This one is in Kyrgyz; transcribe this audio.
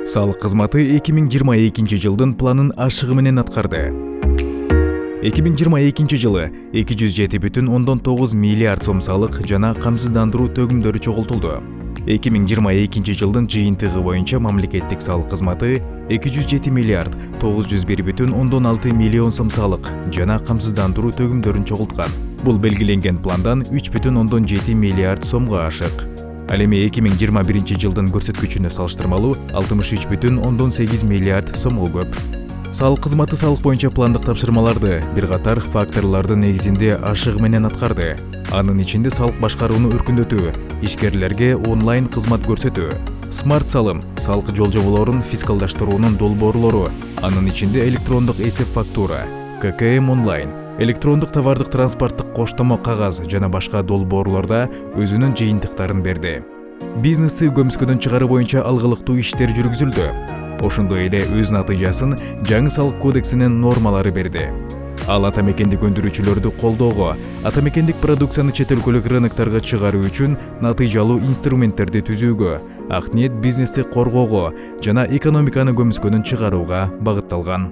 Салык кызматы 2022 жылдын планын ашыгы менен аткарды. 2022 жылы 207,9 миллиард сом салык жана камсыздандыруу төгүмдөрү чогултулду. 2022 жылдын жыйынтыгы боюнча мамлекеттик салык кызматы 207 миллиард 901,6 миллион сом салык жана камсыздандыруу төгүмдөрүн чогулткан. Бул белгиленген пландан 3,7 миллиард сомго ашык. Ал эми 2021 жылдын көрсөткүчүнө салыштырмалуу 63,8 миллиард сомго көп. Салык кызматы салык боюнча пландык тапшырмаларды бир катар факторлордун негизинде ашыгы менен аткарды. Анын ичинде салык башкарууну өркүндөтүү, ишкерлерге онлайн кызмат көрсөтүү, смарт салым, салык жол-жоболорун фискалдаштыруунун долбоорлору, анын ичинде электрондук эсеп фактура, ККМ онлайн, электрондук товардык транспорттук коштомо кагаз жана башка долбоорлордо өзүнүн жыйынтыктарын берди. Бизнести көмүскөдөн чыгаруу боюнча алгылыктуу иштер жүргүзүлдү. Ошондой эле өз натыйжасын жаңы салык кодексинин нормалары берди. Ал атамекендик өндүрүүчүлөрдү колдоого, атамекендик продукцияны чет өлкөлүк рыноктарга чыгаруу үчүн натыйжалуу инструменттерди түзүүгө, ак ниет бизнести коргоого жана экономиканы көмүскөдөн чыгарууга багытталган.